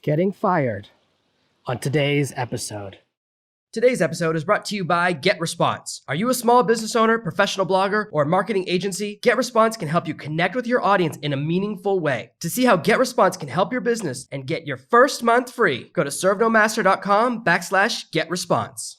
Getting fired on today's episode. Today's episode is brought to you by GetResponse. Are you a small business owner, professional blogger, or marketing agency? GetResponse can help you connect with your audience in a meaningful way. To see how GetResponse can help your business and get your first month free, go to servenomaster.com/GetResponse.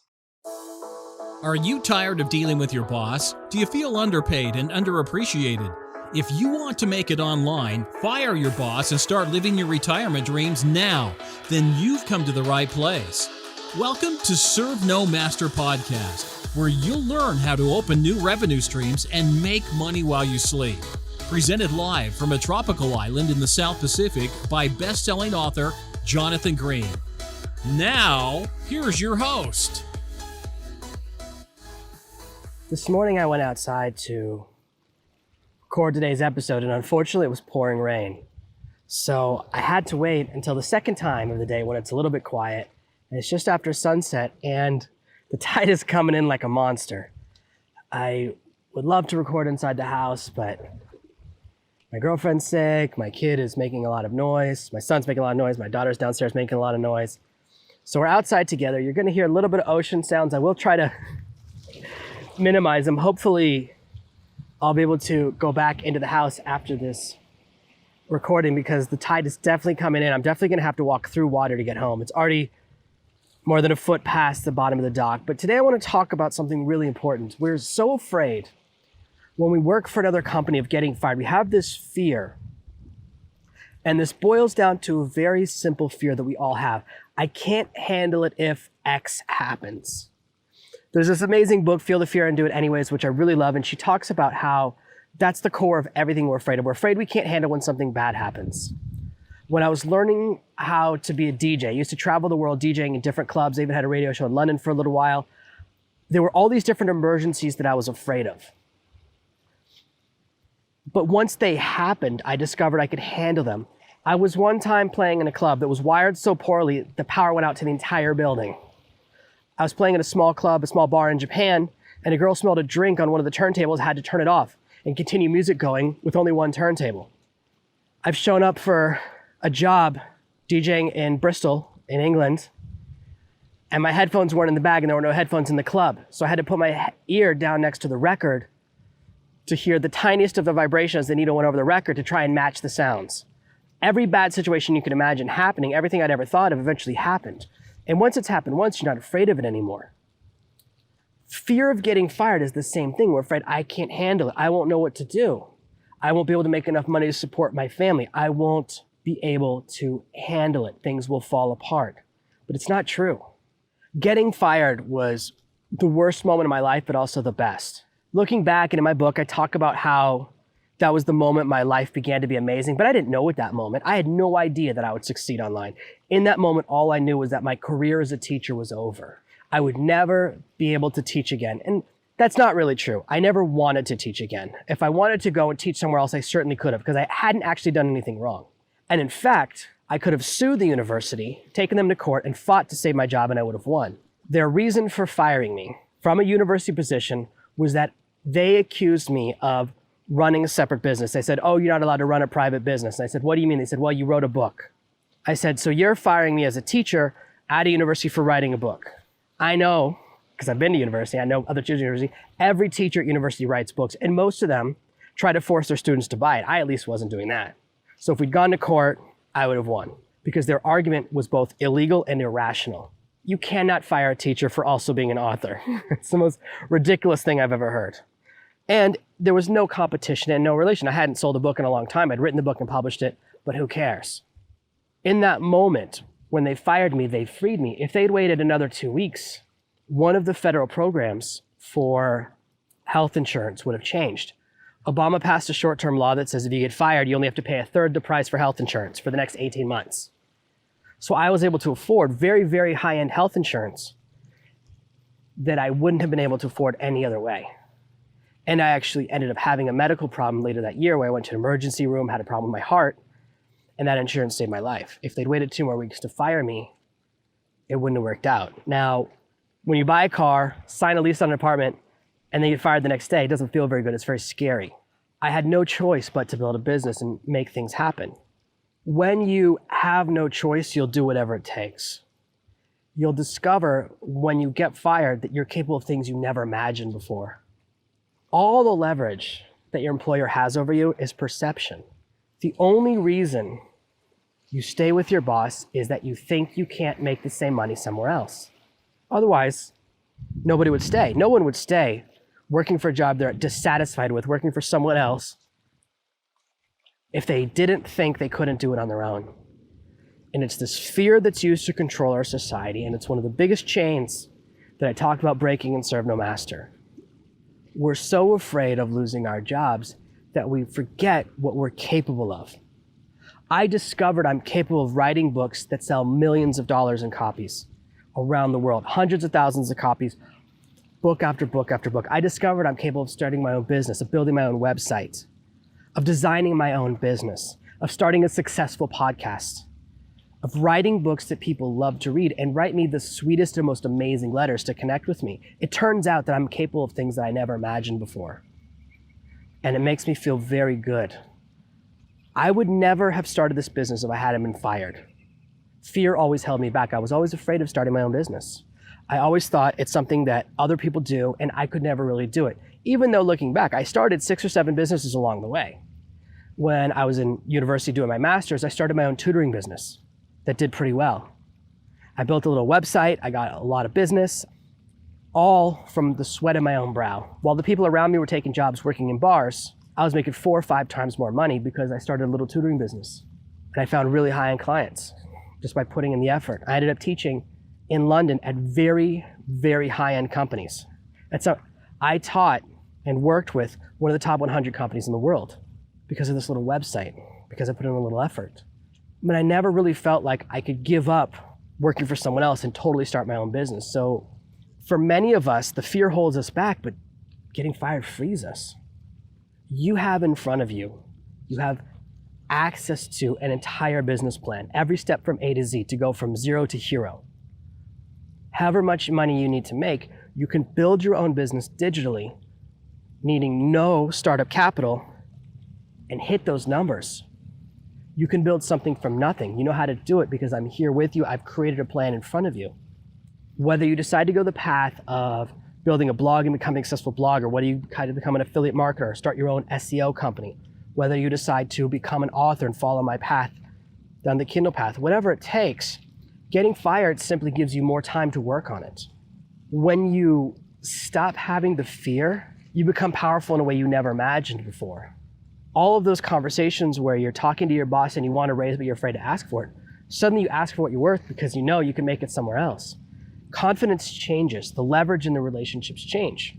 Are you tired of dealing with your boss? Do you feel underpaid and underappreciated? If you want to make it online, fire your boss and start living your retirement dreams now, then you've come to the right place. Welcome to SNM046 Podcast, where you'll learn how to open new revenue streams and make money while you sleep. Presented live from a tropical island in the South Pacific by best-selling author Jonathan Green. Now, here's your host. This morning I went outside to record today's episode, and unfortunately it was pouring rain. So I had to wait until the second time of the day when it's a little bit quiet, and it's just after sunset, and the tide is coming in like a monster. I would love to record inside the house, but my girlfriend's sick, my kid is making a lot of noise, my son's making a lot of noise, my daughter's downstairs making a lot of noise. So we're outside together. You're gonna hear a little bit of ocean sounds. I will try to minimize them. Hopefully I'll be able to go back into the house after this recording because the tide is definitely coming in. I'm definitely gonna have to walk through water to get home. It's already more than a foot past the bottom of the dock. But today I want to talk about something really important. We're so afraid when we work for another company of getting fired. We have this fear. And this boils down to a very simple fear that we all have. I can't handle it if X happens. There's this amazing book, Feel the Fear and Do It Anyways, which I really love. And she talks about how that's the core of everything we're afraid of. We're afraid we can't handle when something bad happens. When I was learning how to be a DJ, I used to travel the world DJing in different clubs. I even had a radio show in London for a little while. There were all these different emergencies that I was afraid of. But once they happened, I discovered I could handle them. I was one time playing in a club that was wired so poorly, the power went out to the entire building. I was playing in a small club, a small bar in Japan, and a girl smelled a drink on one of the turntables, had to turn it off and continue music going with only one turntable. I've shown up for a job DJing in Bristol, in England, and my headphones weren't in the bag and there were no headphones in the club. So I had to put my ear down next to the record to hear the tiniest of the vibrations the needle went over the record to try and match the sounds. Every bad situation you could imagine happening, everything I'd ever thought of eventually happened. And once it's happened once, you're not afraid of it anymore. Fear of getting fired is the same thing. We're afraid I can't handle it. I won't know what to do. I won't be able to make enough money to support my family. I won't be able to handle it. Things will fall apart. But it's not true. Getting fired was the worst moment of my life, but also the best. Looking back, and in my book, I talk about how that was the moment my life began to be amazing, but I didn't know at that moment. I had no idea that I would succeed online. In that moment, all I knew was that my career as a teacher was over. I would never be able to teach again. And that's not really true. I never wanted to teach again. If I wanted to go and teach somewhere else, I certainly could have, because I hadn't actually done anything wrong. And in fact, I could have sued the university, taken them to court, and fought to save my job, and I would have won. Their reason for firing me from a university position was that they accused me of running a separate business. They said, "Oh, you're not allowed to run a private business." And I said, "What do you mean?" They said, "Well, you wrote a book." I said, "So you're firing me as a teacher at a university for writing a book?" I know, because I've been to university, I know other teachers at university, every teacher at university writes books, and most of them try to force their students to buy it. I at least wasn't doing that. So if we'd gone to court, I would have won, because their argument was both illegal and irrational. You cannot fire a teacher for also being an author. It's the most ridiculous thing I've ever heard. And there was no competition and no relation. I hadn't sold a book in a long time. I'd written the book and published it, but who cares? In that moment, when they fired me, they freed me. If they'd waited another 2 weeks, one of the federal programs for health insurance would have changed. Obama passed a short-term law that says if you get fired, you only have to pay a third the price for health insurance for the next 18 months. So I was able to afford very, very high-end health insurance that I wouldn't have been able to afford any other way. And I actually ended up having a medical problem later that year where I went to an emergency room, had a problem with my heart, and that insurance saved my life. If they'd waited 2 more weeks to fire me, it wouldn't have worked out. Now, when you buy a car, sign a lease on an apartment, and then get fired the next day, it doesn't feel very good. It's very scary. I had no choice but to build a business and make things happen. When you have no choice, you'll do whatever it takes. You'll discover when you get fired that you're capable of things you never imagined before. All the leverage that your employer has over you is perception. The only reason you stay with your boss is that you think you can't make the same money somewhere else. Otherwise, nobody would stay. No one would stay working for a job they're dissatisfied with, working for someone else, if they didn't think they couldn't do it on their own. And it's this fear that's used to control our society, and it's one of the biggest chains that I talk about breaking in servenomaster. We're so afraid of losing our jobs that we forget what we're capable of. I discovered I'm capable of writing books that sell millions of dollars in copies around the world, hundreds of thousands of copies, book after book after book. I discovered I'm capable of starting my own business, of building my own website, of designing my own business, of starting a successful podcast, of writing books that people love to read and write me the sweetest and most amazing letters to connect with me. It turns out that I'm capable of things that I never imagined before. And it makes me feel very good. I would never have started this business if I hadn't been fired. Fear always held me back. I was always afraid of starting my own business. I always thought it's something that other people do and I could never really do it. Even though looking back, I started 6 or 7 businesses along the way. When I was in university doing my master's, I started my own tutoring business that did pretty well. I built a little website, I got a lot of business, all from the sweat of my own brow. While the people around me were taking jobs working in bars, I was making 4 or 5 times more money because I started a little tutoring business. And I found really high-end clients just by putting in the effort. I ended up teaching in London at very, very high-end companies. I taught and worked with one of the top 100 companies in the world because of this little website, because I put in a little effort. But I never really felt like I could give up working for someone else and totally start my own business. So for many of us, the fear holds us back, but getting fired frees us. You have in front of you, you have access to an entire business plan, every step from A to Z to go from 0 to hero. However much money you need to make, you can build your own business digitally, needing no startup capital, and hit those numbers. You can build something from nothing. You know how to do it because I'm here with you. I've created a plan in front of you. Whether you decide to go the path of building a blog and becoming a successful blogger, whether you kind of become an affiliate marketer, start your own SEO company, whether you decide to become an author and follow my path down the Kindle path, whatever it takes, getting fired simply gives you more time to work on it. When you stop having the fear, you become powerful in a way you never imagined before. All of those conversations where you're talking to your boss and you want to raise but you're afraid to ask for it, suddenly you ask for what you're worth because you know you can make it somewhere else. Confidence changes, the leverage in the relationships change.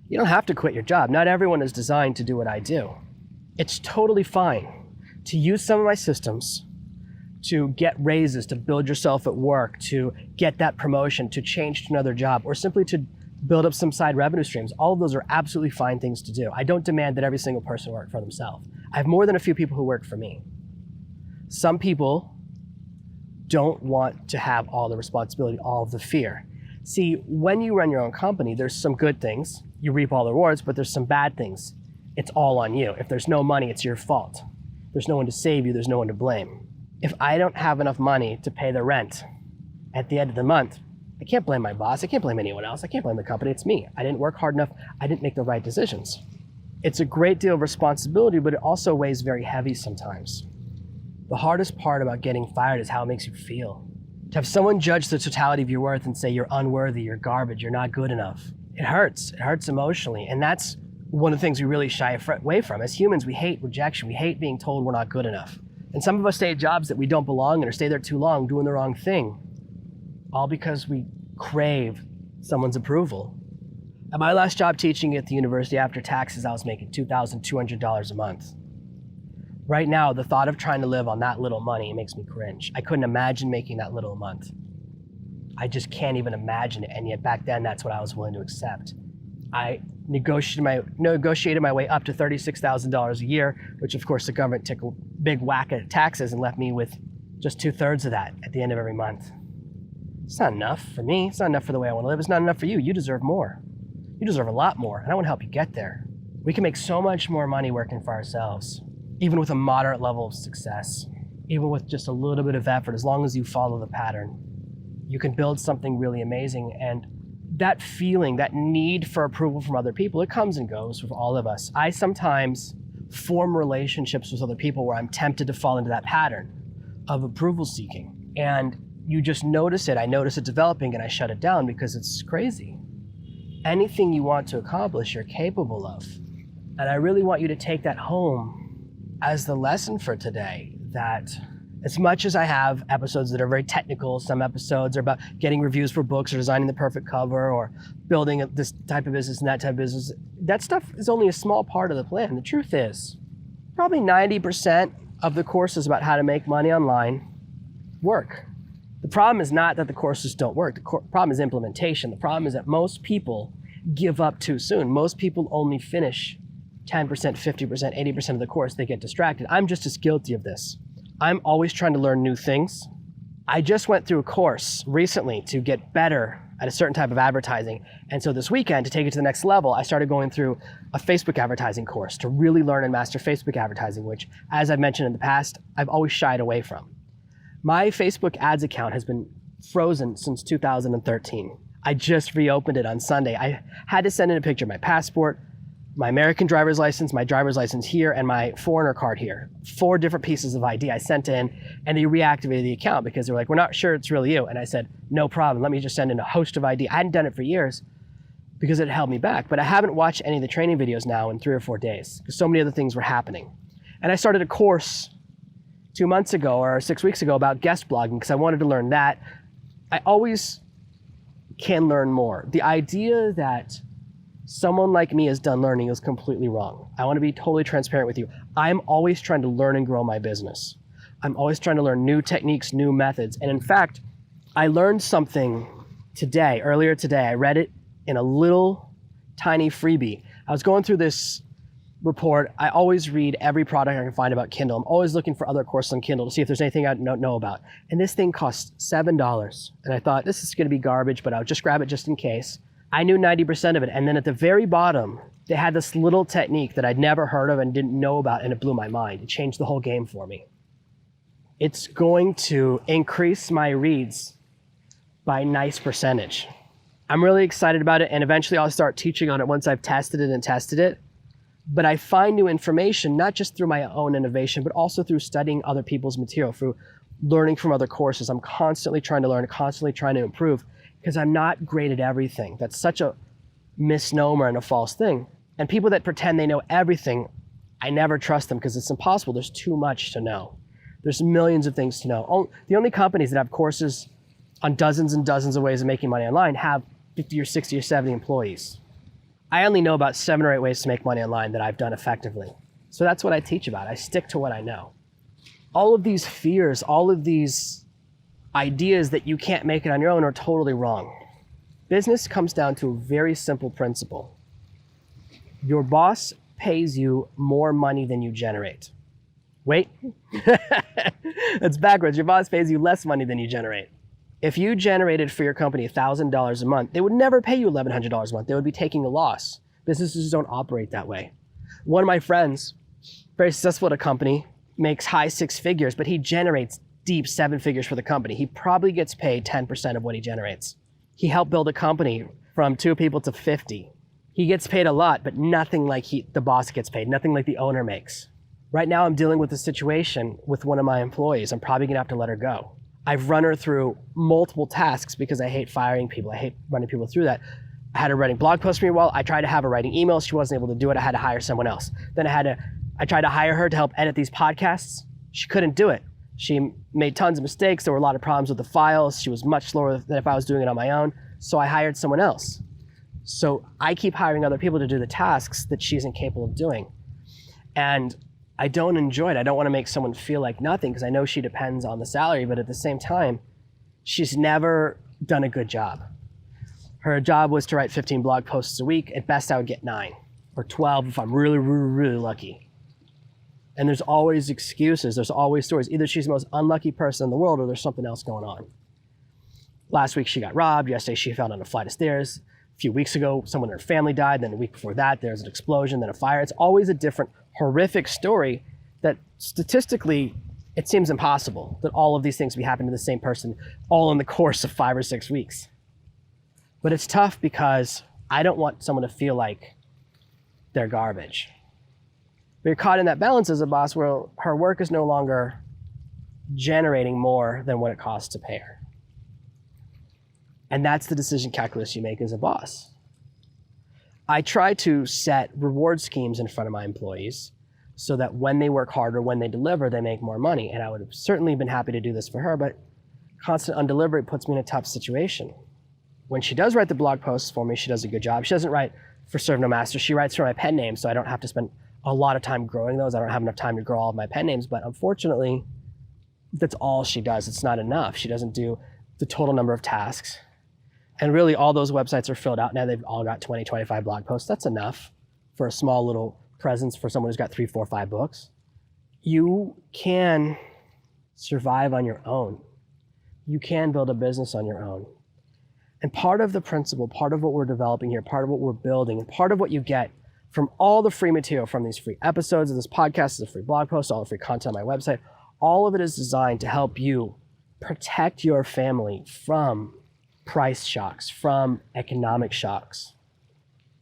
You don't have to quit your job. Not everyone is designed to do what I do. It's totally fine to use some of my systems to get raises, to build yourself at work, to get that promotion, to change to another job, or simply to build up some side revenue streams. All of those are absolutely fine things to do. I don't demand that every single person work for themselves. I have more than a few people who work for me. Some people don't want to have all the responsibility, all of the fear. See, when you run your own company, there's some good things. You reap all the rewards, but there's some bad things. It's all on you. If there's no money, it's your fault. There's no one to save you, there's no one to blame. If I don't have enough money to pay the rent at the end of the month, I can't blame my boss, I can't blame anyone else, I can't blame the company, it's me. I didn't work hard enough, I didn't make the right decisions. It's a great deal of responsibility, but it also weighs very heavy sometimes. The hardest part about getting fired is how it makes you feel. To have someone judge the totality of your worth and say you're unworthy, you're garbage, you're not good enough. It hurts emotionally, and that's one of the things we really shy away from. As humans, we hate rejection, we hate being told we're not good enough. And some of us stay at jobs that we don't belong in or stay there too long doing the wrong thing, all because we crave someone's approval. At my last job teaching at the university after taxes, I was making $2,200 a month. Right now, the thought of trying to live on that little money makes me cringe. I couldn't imagine making that little a month. I can't even imagine it, and yet back then, that's what I was willing to accept. I negotiated my way up to $36,000 a year, which of course the government took a big whack at taxes and left me with just 2/3 of that at the end of every month. It's not enough for me. It's not enough for the way I want to live. It's not enough for you. You deserve more. You deserve a lot more, and I want to help you get there. We can make so much more money working for ourselves, even with a moderate level of success. even with just a little bit of effort, as long as you follow the pattern, you can build something really amazing. And that feeling, that need for approval from other people, it comes and goes with all of us. I sometimes form relationships with other people where I'm tempted to fall into that pattern of approval seeking. And you just notice it. I notice it developing and I shut it down because it's crazy. Anything you want to accomplish, you're capable of. And I really want you to take that home as the lesson for today, that as much as I have episodes that are very technical, some episodes are about getting reviews for books or designing the perfect cover or building this type of business and that type of business, that stuff is only a small part of the plan. The truth is, probably 90% of the courses about how to make money online work. The problem is not that the courses don't work. The problem is implementation. The problem is that most people give up too soon. Most people only finish 10%, 50%, 80% of the course. They get distracted. I'm just as guilty of this. I'm always trying to learn new things. I just went through a course recently to get better at a certain type of advertising. And so this weekend, to take it to the next level, I started going through a Facebook advertising course to really learn and master Facebook advertising, which, as I've mentioned in the past, I've always shied away from. My Facebook ads account has been frozen since 2013. I just reopened it on Sunday. I had to send in a picture of my passport, my American driver's license, my driver's license here, and my foreigner card here. 4 different pieces of ID I sent in, and they reactivated the account because they were like, we're not sure it's really you. And I said, no problem, let me just send in a host of ID. I hadn't done it for years because it held me back, but I haven't watched any of the training videos now in 3 or 4 days because so many other things were happening. And I started a course 2 months ago or 6 weeks ago about guest blogging because I wanted to learn that. I always can learn more. The idea that someone like me is done learning is completely wrong. I want to be totally transparent with you. I'm always trying to learn and grow my business. I'm always trying to learn new techniques, new methods. And in fact, I learned something earlier today. I read it in a little tiny freebie. I was going through this report. I always read every product I can find about Kindle. I'm always looking for other courses on Kindle to see if there's anything I don't know about. And this thing costs $7. And I thought, this is going to be garbage, but I'll just grab it just in case. I knew 90% of it. And then at the very bottom, they had this little technique that I'd never heard of and didn't know about, and it blew my mind. It changed the whole game for me. It's going to increase my reads by a nice percentage. I'm really excited about it, and eventually I'll start teaching on it once I've tested it. But I find new information, not just through my own innovation, but also through studying other people's material, through learning from other courses. I'm constantly trying to learn, constantly trying to improve, because I'm not great at everything. That's such a misnomer and a false thing. And people that pretend they know everything, I never trust them because it's impossible. There's too much to know. There's millions of things to know. The only companies that have courses on dozens and dozens of ways of making money online have 50 or 60 or 70 employees. I only know about 7 or 8 ways to make money online that I've done effectively. So that's what I teach about. I stick to what I know. All of these fears, all of these ideas that you can't make it on your own are totally wrong. Business comes down to a very simple principle. Your boss pays you more money than you generate. Wait, that's backwards. Your boss pays you less money than you generate. If you generated for your company $1,000 a month, they would never pay you $1,100 a month. They would be taking a loss. Businesses don't operate that way. One of my friends, very successful at a company, makes high 6 figures, but he generates deep 7 figures for the company. He probably gets paid 10% of what he generates. He helped build a company from 2 people to 50. He gets paid a lot, but nothing like the boss gets paid, nothing like the owner makes. Right now I'm dealing with a situation with one of my employees. I'm probably gonna have to let her go. I've run her through multiple tasks because I hate firing people. I hate running people through that. I had her writing blog posts for me while I tried to have her writing emails. She wasn't able to do it. I had to hire someone else. Then I tried to hire her to help edit these podcasts. She couldn't do it. She made tons of mistakes. There were a lot of problems with the files. She was much slower than if I was doing it on my own. So I hired someone else. So I keep hiring other people to do the tasks that she isn't capable of doing. And I don't enjoy it. I don't want to make someone feel like nothing because I know she depends on the salary, but at the same time, she's never done a good job. Her job was to write 15 blog posts a week. At best, I would get 9 or 12 if I'm really, really, really lucky. And there's always excuses. There's always stories. Either she's the most unlucky person in the world or there's something else going on. Last week, she got robbed. Yesterday, she fell down a flight of stairs. A few weeks ago, someone in her family died. Then a week before that, there's an explosion, then a fire. It's always a different horrific story that statistically It seems impossible that all of these things be happening to the same person all in the course of 5 or 6 weeks. But it's tough because I don't want someone to feel like they're garbage. But you're caught in that balance as a boss where her work is no longer generating more than what it costs to pay her. And that's the decision calculus you make as a boss. I try to set reward schemes in front of my employees so that when they work harder, when they deliver, they make more money. And I would have certainly been happy to do this for her, but constant undelivery puts me in a tough situation. When she does write the blog posts for me, she does a good job. She doesn't write for servenomaster. She writes for my pen name, so I don't have to spend a lot of time growing those. I don't have enough time to grow all of my pen names, but unfortunately, that's all she does. It's not enough. She doesn't do the total number of tasks. And really, all those websites are filled out now. They've all got 20, 25 blog posts. That's enough for a small little presence for someone who's got 3, 4, 5 books. You can survive on your own. You can build a business on your own. And part of the principle, part of what we're developing here, part of what we're building, and part of what you get from all the free material, from these free episodes of this podcast, the free blog posts, all the free content on my website, all of it is designed to help you protect your family from price shocks, from economic shocks.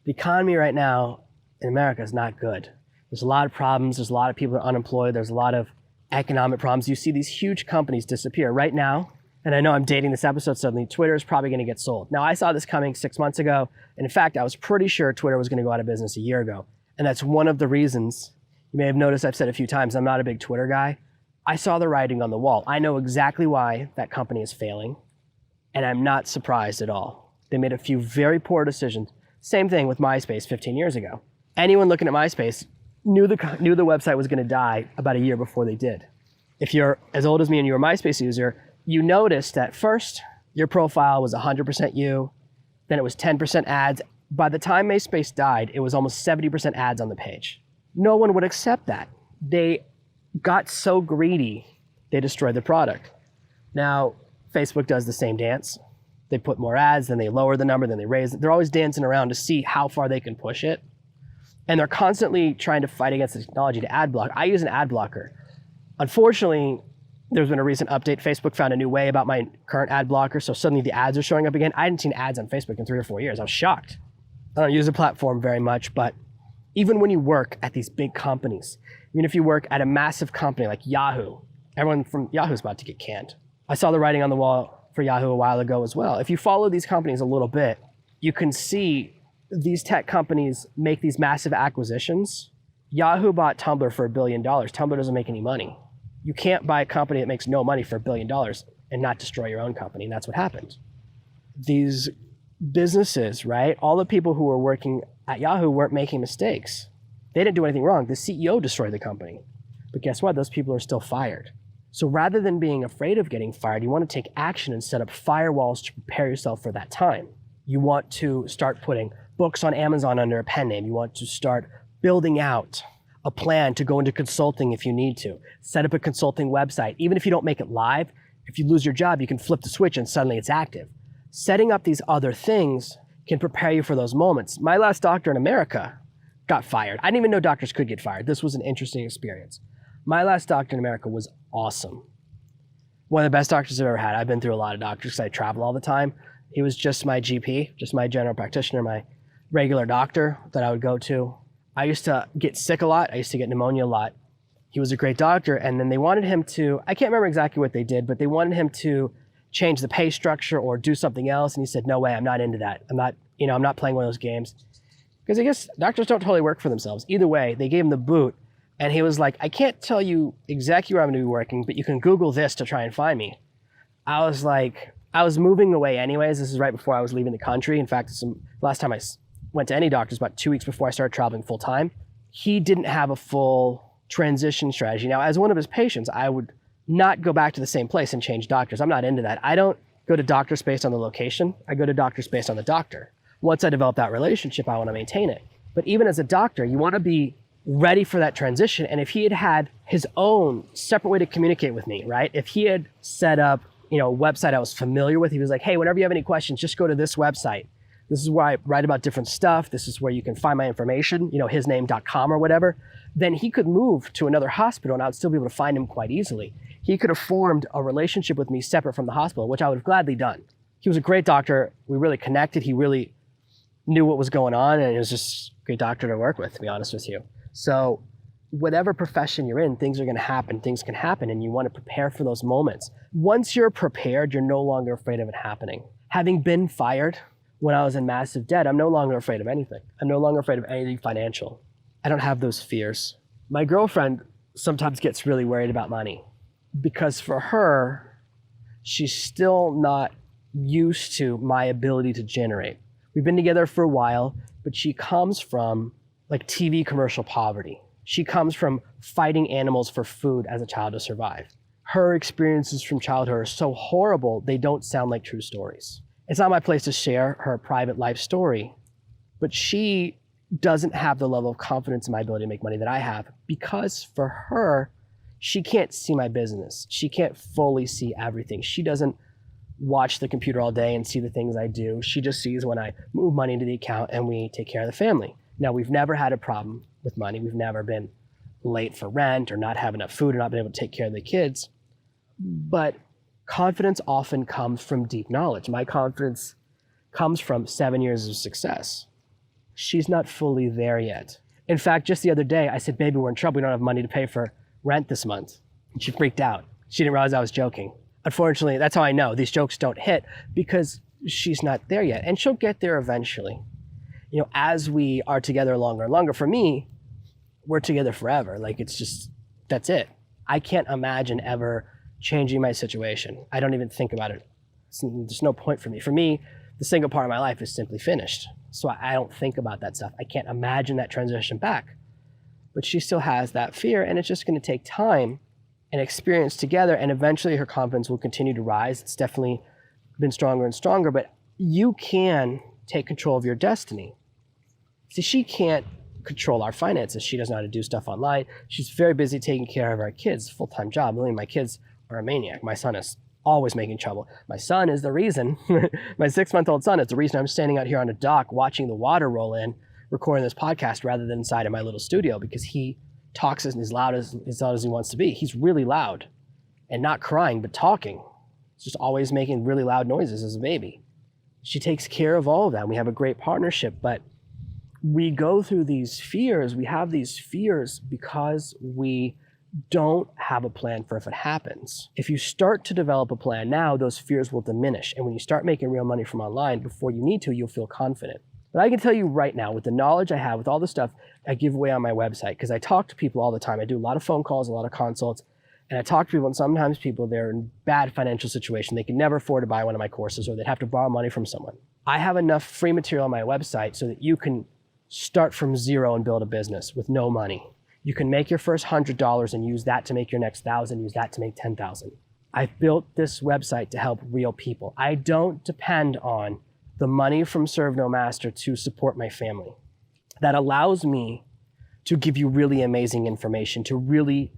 The economy right now in America is not good. There's a lot of problems. There's a lot of people that are unemployed. There's a lot of economic problems. You see these huge companies disappear right now. And I know I'm dating this episode suddenly. Twitter is probably going to get sold. Now, I saw this coming 6 months ago. And in fact, I was pretty sure Twitter was going to go out of business a year ago. And that's one of the reasons, you may have noticed I've said a few times, I'm not a big Twitter guy. I saw the writing on the wall. I know exactly why that company is failing. And I'm not surprised at all. They made a few very poor decisions. Same thing with MySpace 15 years ago. Anyone looking at MySpace knew the website was going to die about a year before they did. If you're as old as me and you're a MySpace user, you noticed that first your profile was 100% you, then it was 10% ads. By the time MySpace died, it was almost 70% ads on the page. No one would accept that. They got so greedy, they destroyed the product. Now, Facebook does the same dance. They put more ads, then they lower the number, then they raise it. They're always dancing around to see how far they can push it. And they're constantly trying to fight against the technology to ad block. I use an ad blocker. Unfortunately, there's been a recent update. Facebook found a new way about my current ad blocker, so suddenly the ads are showing up again. I hadn't seen ads on Facebook in 3 or 4 years. I was shocked. I don't use the platform very much, but even when you work at these big companies, even if you work at a massive company like Yahoo, everyone from Yahoo is about to get canned. I saw the writing on the wall for Yahoo a while ago as well. If you follow these companies a little bit, you can see these tech companies make these massive acquisitions. Yahoo bought Tumblr for $1 billion. Tumblr doesn't make any money. You can't buy a company that makes no money for $1 billion and not destroy your own company, and that's what happened. These businesses, right? All the people who were working at Yahoo weren't making mistakes. They didn't do anything wrong. The CEO destroyed the company. But guess what? Those people are still fired. So rather than being afraid of getting fired, you want to take action and set up firewalls to prepare yourself for that time. You want to start putting books on Amazon under a pen name. You want to start building out a plan to go into consulting if you need to. Set up a consulting website. Even if you don't make it live, if you lose your job, you can flip the switch and suddenly it's active. Setting up these other things can prepare you for those moments. My last doctor in America got fired. I didn't even know doctors could get fired. This was an interesting experience. My last doctor in America was awesome. One of the best doctors I've ever had. I've been through a lot of doctors because I travel all the time. He was just my GP, just my general practitioner, my regular doctor that I would go to. I used to get sick a lot. I used to get pneumonia a lot. He was a great doctor, and then they wanted him to, I can't remember exactly what they did, but they wanted him to change the pay structure or do something else, and he said, no way, I'm not into that. I'm not playing one of those games. Because I guess doctors don't totally work for themselves. Either way, they gave him the boot, and he was like, I can't tell you exactly where I'm going to be working, but you can Google this to try and find me. I was like, I was moving away anyways. This is right before I was leaving the country. In fact, last time I went to any doctors about 2 weeks before I started traveling full time. He didn't have a full transition strategy. Now, as one of his patients, I would not go back to the same place and change doctors. I'm not into that. I don't go to doctors based on the location. I go to doctors based on the doctor. Once I develop that relationship, I want to maintain it. But even as a doctor, you want to be ready for that transition. And if he had had his own separate way to communicate with me, right? If he had set up, a website I was familiar with, he was like, hey, whenever you have any questions, just go to this website. This is where I write about different stuff. This is where you can find my information, hisname.com or whatever. Then he could move to another hospital and I would still be able to find him quite easily. He could have formed a relationship with me separate from the hospital, which I would have gladly done. He was a great doctor. We really connected. He really knew what was going on, and he was just a great doctor to work with, to be honest with you. So whatever profession you're in, things are going to happen. Things can happen, and you want to prepare for those moments. Once you're prepared, you're no longer afraid of it happening. Having been fired when I was in massive debt, I'm no longer afraid of anything. I'm no longer afraid of anything financial. I don't have those fears. My girlfriend sometimes gets really worried about money because for her, she's still not used to my ability to generate. We've been together for a while, but she comes from like TV commercial poverty. She comes from fighting animals for food as a child to survive. Her experiences from childhood are so horrible, they don't sound like true stories. It's not my place to share her private life story, but she doesn't have the level of confidence in my ability to make money that I have because for her, she can't see my business. She can't fully see everything. She doesn't watch the computer all day and see the things I do. She just sees when I move money into the account and we take care of the family. Now, we've never had a problem with money. We've never been late for rent or not have enough food or not been able to take care of the kids. But confidence often comes from deep knowledge. My confidence comes from 7 years of success. She's not fully there yet. In fact, just the other day, I said, baby, we're in trouble. We don't have money to pay for rent this month. And she freaked out. She didn't realize I was joking. Unfortunately, that's how I know these jokes don't hit because she's not there yet. And she'll get there eventually. As we are together longer and longer, for me, we're together forever. Like it's just, that's it. I can't imagine ever changing my situation. I don't even think about it. There's no point for me. For me, the single part of my life is simply finished. So I don't think about that stuff. I can't imagine that transition back. But she still has that fear, and it's just going to take time and experience together, and eventually her confidence will continue to rise. It's definitely been stronger and stronger, but you can take control of your destiny. See, she can't control our finances. She doesn't know how to do stuff online. She's very busy taking care of our kids, full-time job. My kids are a maniac. My son is always making trouble. My son is the reason, my 6-month-old son is the reason I'm standing out here on a dock watching the water roll in, recording this podcast rather than inside of my little studio because he talks as loud as he wants to be. He's really loud and not crying, but talking. He's just always making really loud noises as a baby. She takes care of all of that. We have a great partnership, but we go through these fears. We have these fears because we don't have a plan for if it happens. If you start to develop a plan now, those fears will diminish. And when you start making real money from online before you need to, you'll feel confident. But I can tell you right now, with the knowledge I have, with all the stuff I give away on my website, because I talk to people all the time. I do a lot of phone calls, a lot of consults, and I talk to people, and sometimes people, they're in bad financial situation. They can never afford to buy one of my courses, or they'd have to borrow money from someone. I have enough free material on my website so that you can start from zero and build a business with no money. You can make your first $100 and use that to make your next 1,000, use that to make 10,000. I've built this website to help real people. I don't depend on the money from servenomaster to support my family. That allows me to give you really amazing information, to really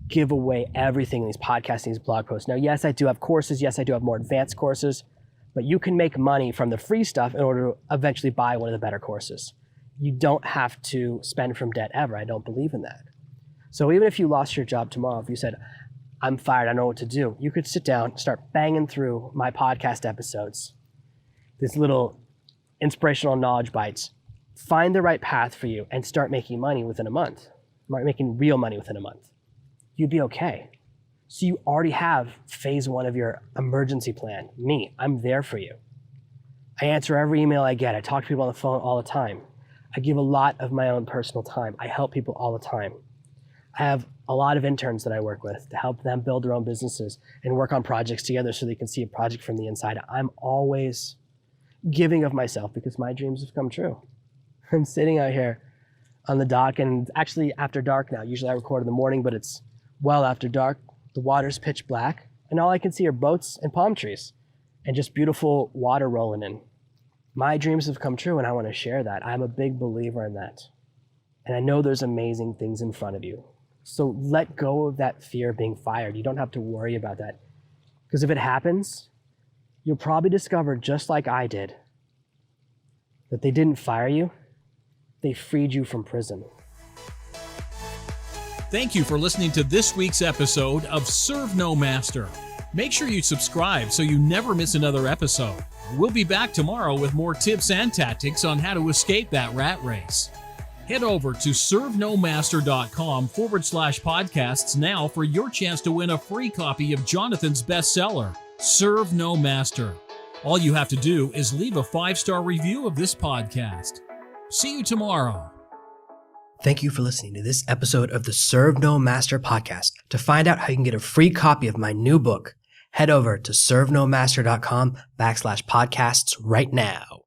give away everything in these podcasts, these blog posts. Now, yes, I do have courses. Yes, I do have more advanced courses, but you can make money from the free stuff in order to eventually buy one of the better courses. You don't have to spend from debt ever. I don't believe in that. So even if you lost your job tomorrow, if you said, I'm fired, I don't know what to do, you could sit down, start banging through my podcast episodes, these little inspirational knowledge bites, find the right path for you and start making money within a month, making real money within a month. You'd be okay. So you already have phase 1 of your emergency plan. Me, I'm there for you. I answer every email I get. I talk to people on the phone all the time. I give a lot of my own personal time. I help people all the time. I have a lot of interns that I work with to help them build their own businesses and work on projects together so they can see a project from the inside. I'm always giving of myself because my dreams have come true. I'm sitting out here on the dock, and actually after dark now. Usually I record in the morning, but it's well after dark. The water's pitch black, and all I can see are boats and palm trees and just beautiful water rolling in. My dreams have come true, and I want to share that. I'm a big believer in that. And I know there's amazing things in front of you. So let go of that fear of being fired. You don't have to worry about that. Because if it happens, you'll probably discover, just like I did, But they didn't fire you. They freed you from prison. Thank you for listening to this week's episode of Servenomaster. Make sure you subscribe so you never miss another episode. We'll be back tomorrow with more tips and tactics on how to escape that rat race. Head over to servenomaster.com/podcasts now for your chance to win a free copy of Jonathan's bestseller, Servenomaster. All you have to do is leave a 5-star review of this podcast. See you tomorrow. Thank you for listening to this episode of the Servenomaster podcast. To find out how you can get a free copy of my new book, head over to servenomaster.com/podcasts right now.